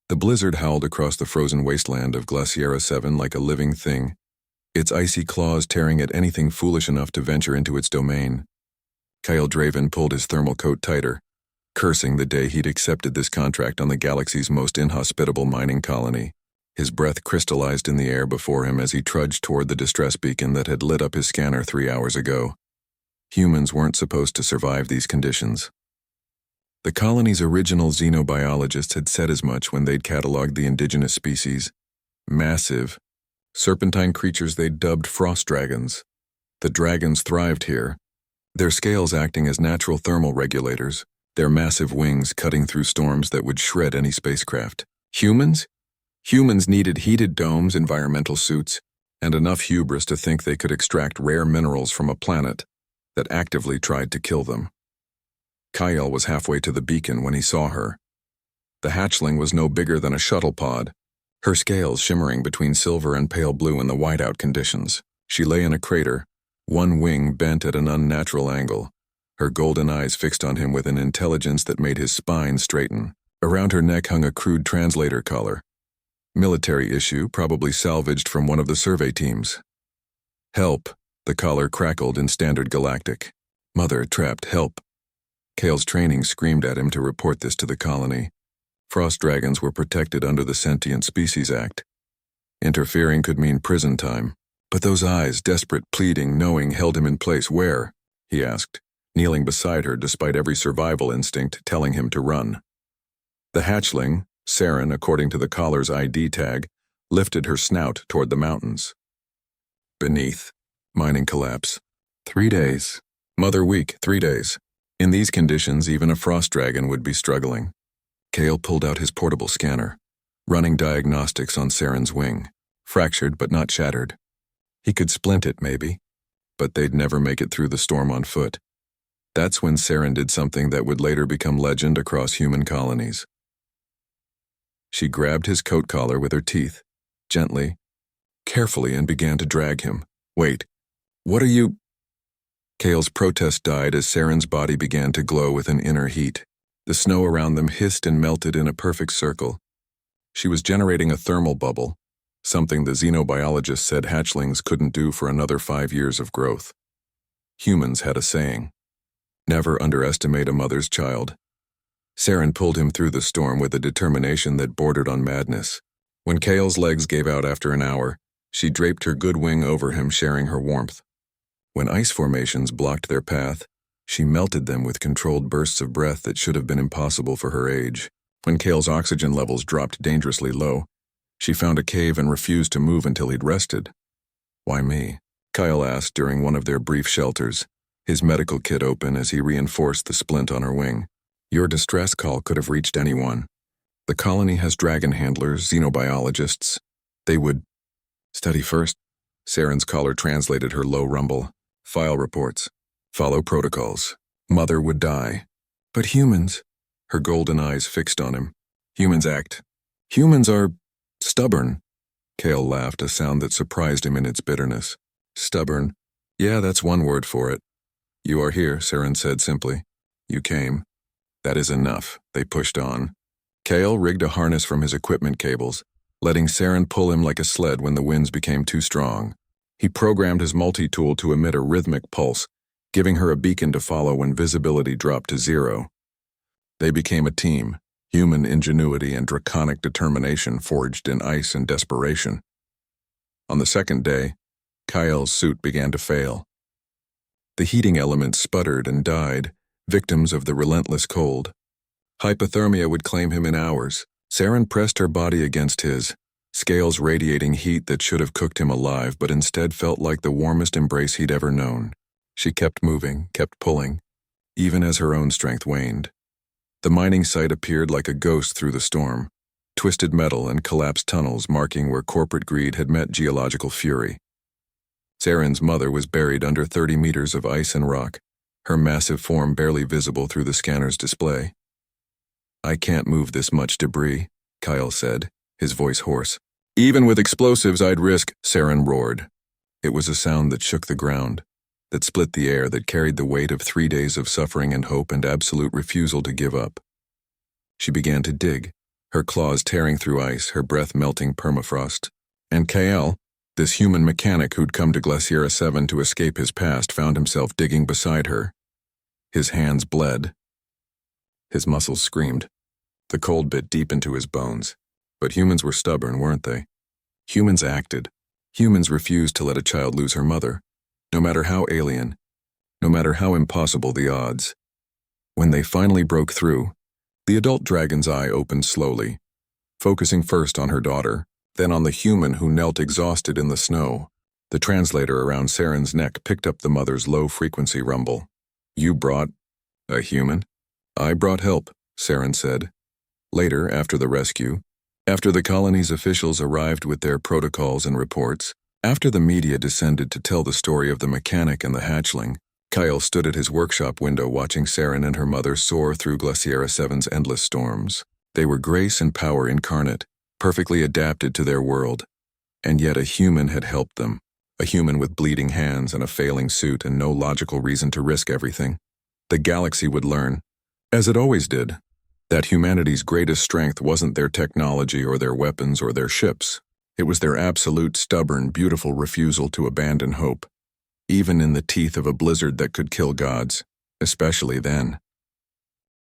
The blizzard howled across the frozen wasteland of Glaciera 7 like a living thing, its icy claws tearing at anything foolish enough to venture into its domain. Kyle Draven pulled his thermal coat tighter, cursing the day he'd accepted this contract on the galaxy's most inhospitable mining colony. His breath crystallized in the air before him as he trudged toward the distress beacon that had lit up his scanner 3 hours ago. Humans weren't supposed to survive these conditions. The colony's original xenobiologists had said as much when they'd cataloged the indigenous species. Massive, serpentine creatures they'd dubbed frost dragons. The dragons thrived here, their scales acting as natural thermal regulators, their massive wings cutting through storms that would shred any spacecraft. Humans? Humans needed heated domes, environmental suits, and enough hubris to think they could extract rare minerals from a planet that actively tried to kill them. Kyle was halfway to the beacon when he saw her. The hatchling was no bigger than a shuttle pod, her scales shimmering between silver and pale blue in the whiteout conditions. She lay in a crater, one wing bent at an unnatural angle, her golden eyes fixed on him with an intelligence that made his spine straighten. Around her neck hung a crude translator collar. Military issue, probably salvaged from one of the survey teams. Help, the collar crackled in standard galactic. Mother trapped, help. Kale's training screamed at him to report this to the colony. Frost dragons were protected under the Sentient Species Act. Interfering could mean prison time. But those eyes, desperate, pleading, knowing, held him in place. Where? He asked, kneeling beside her despite every survival instinct telling him to run. The hatchling, Saren, according to the collar's ID tag, lifted her snout toward the mountains. Beneath, mining collapse. 3 days. Mother week, 3 days. In these conditions, even a frost dragon would be struggling. Kale pulled out his portable scanner, running diagnostics on Saren's wing, fractured but not shattered. He could splint it, maybe, but they'd never make it through the storm on foot. That's when Saren did something that would later become legend across human colonies. She grabbed his coat collar with her teeth, gently, carefully, and began to drag him. Wait, what are you? Kale's protest died as Saren's body began to glow with an inner heat. The snow around them hissed and melted in a perfect circle. She was generating a thermal bubble, something the xenobiologists said hatchlings couldn't do for another 5 years of growth. Humans had a saying, never underestimate a mother's child. Saren pulled him through the storm with a determination that bordered on madness. When Kale's legs gave out after an hour, she draped her good wing over him, sharing her warmth. When ice formations blocked their path, she melted them with controlled bursts of breath that should have been impossible for her age. When Kale's oxygen levels dropped dangerously low, she found a cave and refused to move until he'd rested. Why me? Kyle asked during one of their brief shelters, his medical kit open as he reinforced the splint on her wing. Your distress call could have reached anyone. The colony has dragon handlers, xenobiologists. They would study first. Saren's collar translated her low rumble. File reports. Follow protocols. Mother would die. But humans, her golden eyes fixed on him. Humans act. Humans are stubborn. Kale laughed, a sound that surprised him in its bitterness. Stubborn. Yeah, that's one word for it. You are here, Saren said simply. You came. That is enough, they pushed on. Kale rigged a harness from his equipment cables, letting Saren pull him like a sled when the winds became too strong. He programmed his multi-tool to emit a rhythmic pulse, giving her a beacon to follow when visibility dropped to 0. They became a team, human ingenuity and draconic determination forged in ice and desperation. On the second day, Kyle's suit began to fail. The heating elements sputtered and died, victims of the relentless cold. Hypothermia would claim him in hours. Saren pressed her body against his, scales radiating heat that should have cooked him alive but instead felt like the warmest embrace he'd ever known. She kept moving, kept pulling, even as her own strength waned. The mining site appeared like a ghost through the storm, twisted metal and collapsed tunnels marking where corporate greed had met geological fury. Saren's mother was buried under 30 meters of ice and rock, her massive form barely visible through the scanner's display. I can't move this much debris, Kyle said, his voice hoarse. Even with explosives I'd risk, Saren roared. It was a sound that shook the ground, that split the air, that carried the weight of 3 days of suffering and hope and absolute refusal to give up. She began to dig, her claws tearing through ice, her breath melting permafrost. And Kael, this human mechanic who'd come to Glaciera 7 to escape his past, found himself digging beside her. His hands bled. His muscles screamed. The cold bit deep into his bones. But humans were stubborn, weren't they? Humans acted. Humans refused to let a child lose her mother, no matter how alien, no matter how impossible the odds. When they finally broke through, the adult dragon's eye opened slowly, focusing first on her daughter, then on the human who knelt exhausted in the snow. The translator around Saren's neck picked up the mother's low-frequency rumble. "You brought a human?" "I brought help," Saren said. Later, after the rescue, after the colony's officials arrived with their protocols and reports, after the media descended to tell the story of the mechanic and the hatchling, Kyle stood at his workshop window watching Saren and her mother soar through Glaciera 7's endless storms. They were grace and power incarnate, perfectly adapted to their world. And yet a human had helped them, a human with bleeding hands and a failing suit and no logical reason to risk everything. The galaxy would learn, as it always did, that humanity's greatest strength wasn't their technology or their weapons or their ships. It was their absolute, stubborn, beautiful refusal to abandon hope, even in the teeth of a blizzard that could kill gods, especially then.